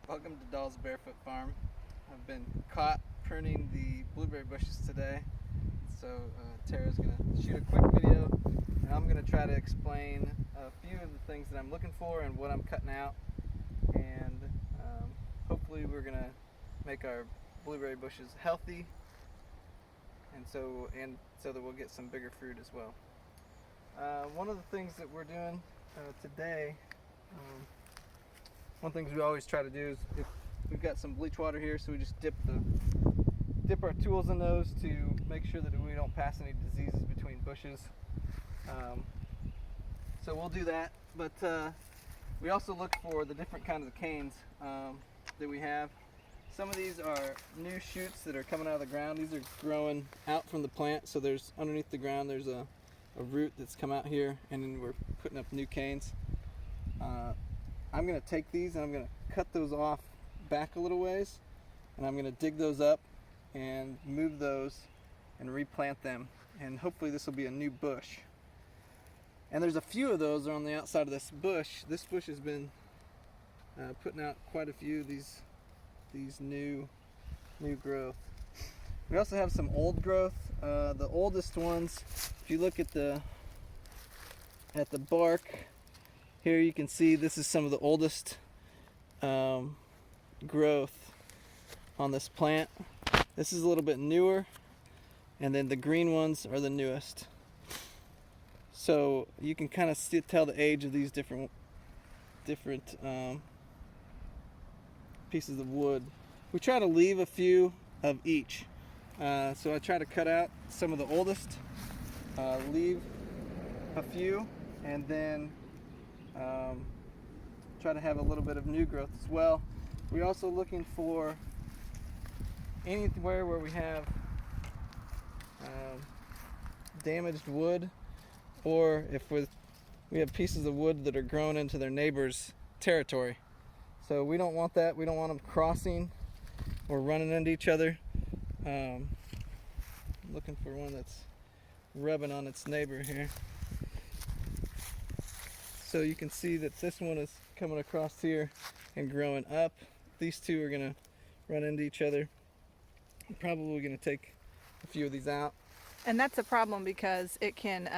Welcome to Doll's Barefoot Farm. I've been caught pruning the blueberry bushes today, so Tara's going to shoot a quick video, and I'm going to try to explain a few of the things that I'm looking for and what I'm cutting out, and hopefully we're going to make our blueberry bushes healthy, and so that we'll get some bigger fruit as well. One of the things that we're doing today, one thing we always try to do is, if we've got some bleach water here, so we just dip our tools in those to make sure that we don't pass any diseases between bushes. So we'll do that, but we also look for the different kinds of canes that we have. Some of these are new shoots that are coming out of the ground. These are growing out from the plant, so there's underneath the ground there's a root that's come out here, and then we're putting up new canes. I'm going to take these and I'm going to cut those off back a little ways, and I'm going to dig those up and move those and replant them, and hopefully this will be a new bush. And there's a few of those on the outside of this bush. This bush has been putting out quite a few of these new growth. We also have some old growth. The oldest ones, if you look at the bark here, you can see this is some of the oldest growth on this plant. This is a little bit newer, and then the green ones are the newest. So you can kind of tell the age of these different pieces of wood. We try to leave a few of each. So I try to cut out some of the oldest, leave a few, and then try to have a little bit of new growth as well. We're also looking for anywhere where we have damaged wood, or if we have pieces of wood that are grown into their neighbor's territory. So we don't want that. We don't want them crossing or running into each other. Looking for one that's rubbing on its neighbor here. So you can see that this one is coming across here and growing up. These two are going to run into each other. I'm probably going to take a few of these out. And that's a problem because it can,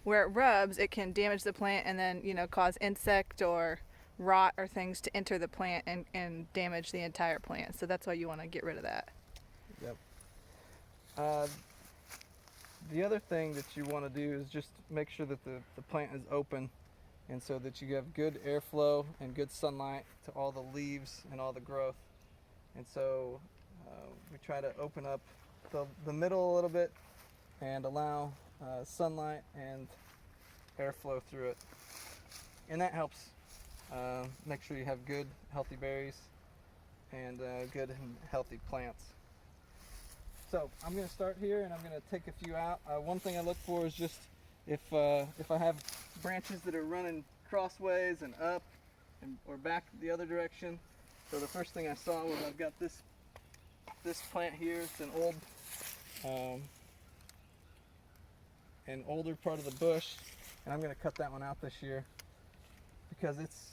where it rubs, it can damage the plant and then, cause insect or rot or things to enter the plant and damage the entire plant. So that's why you want to get rid of that. Yep. The other thing that you want to do is just make sure that the plant is open, and so that you have good airflow and good sunlight to all the leaves and all the growth. And so we try to open up the middle a little bit and allow sunlight and airflow through it. And that helps make sure you have good, healthy berries and good and healthy plants. So I'm going to start here, and I'm going to take a few out. One thing I look for is just if I have branches that are running crossways and up or back the other direction. So the first thing I saw was I've got this plant here. It's an older part of the bush, and I'm going to cut that one out this year because it's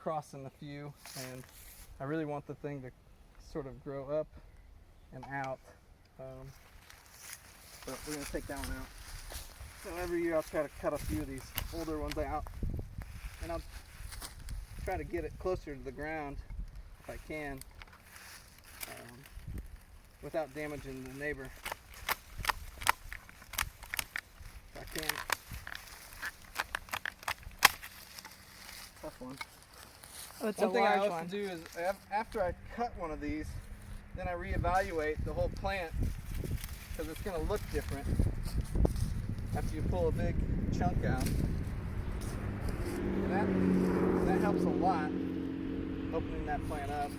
crossing a few, and I really want the thing to sort of grow up and out. But we're going to take that one out. So every year I'll try to cut a few of these older ones out, and I'll try to get it closer to the ground if I can, without damaging the neighbor. If I can. Tough one. Oh, it's one a thing I large also one. do is after I cut one of these, then I reevaluate the whole plant, because it's going to look different after you pull a big chunk out. And that helps a lot, opening that plant up.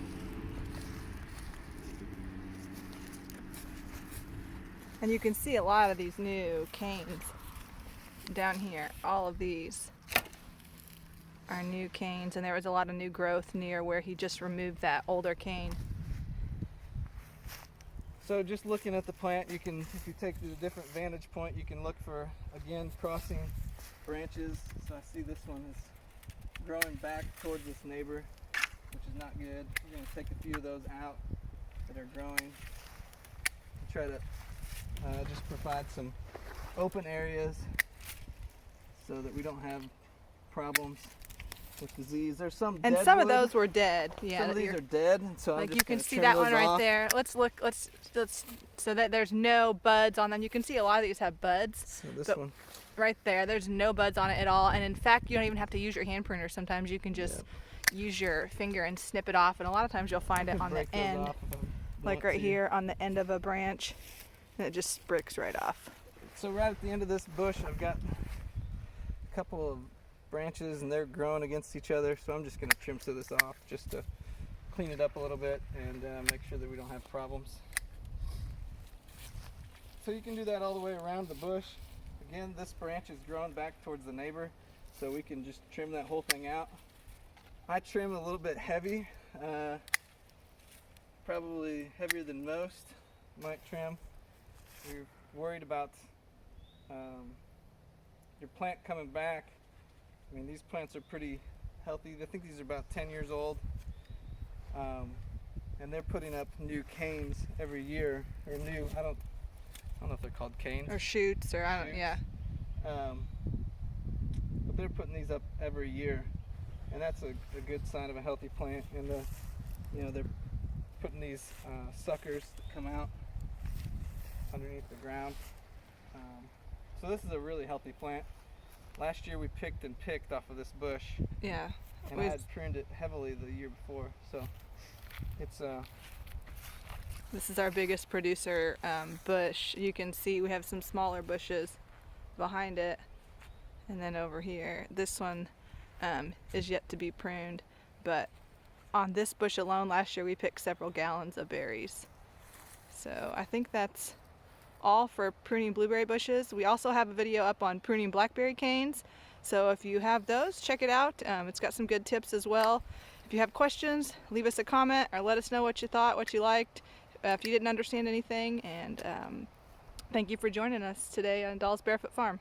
And you can see a lot of these new canes down here. All of these are new canes, and there was a lot of new growth near where he just removed that older cane. So just looking at the plant, you can, if you take it to a different vantage point, you can look for, again, crossing branches. So I see this one is growing back towards this neighbor, which is not good. We're going to take a few of those out that are growing and try to just provide some open areas so that we don't have problems with disease. There's some And dead some wood. of those were dead. Yeah, Some of these are dead, so I'm like just you can gonna see trim that one those right off. there. Let's look. Let's so that there's no buds on them. You can see a lot of these have buds. So this but one, right there's no buds on it at all. And in fact, you don't even have to use your hand pruner. Sometimes you can just use your finger and snip it off. And a lot of times you'll find it on the break those end, off if I like want right to. here on the end of a branch, and it just breaks right off. So right at the end of this bush, I've got a couple of branches and they're growing against each other, so I'm just going to trim some of this off just to clean it up a little bit and make sure that we don't have problems. So you can do that all the way around the bush. Again, this branch is growing back towards the neighbor, so we can just trim that whole thing out. I trim a little bit heavy, probably heavier than most might trim. You're worried about your plant coming back. I mean, these plants are pretty healthy. I think these are about 10 years old, and they're putting up new canes every year, or new, I don't know if they're called canes Or shoots, or I don't. Shoots. Yeah. But they're putting these up every year, and that's a good sign of a healthy plant. And they're putting these suckers that come out underneath the ground. So this is a really healthy plant. Last year we picked off of this bush, Yeah. and I had pruned it heavily the year before. So it's This is our biggest producer bush. You can see we have some smaller bushes behind it, and then over here, this one is yet to be pruned. But on this bush alone, last year we picked several gallons of berries. So I think that's all for pruning blueberry bushes. We also have a video up on pruning blackberry canes. So if you have those, check it out. It's got some good tips as well. If you have questions, leave us a comment or let us know what you thought, what you liked, if you didn't understand anything. And thank you for joining us today on Doll's Barefoot Farm.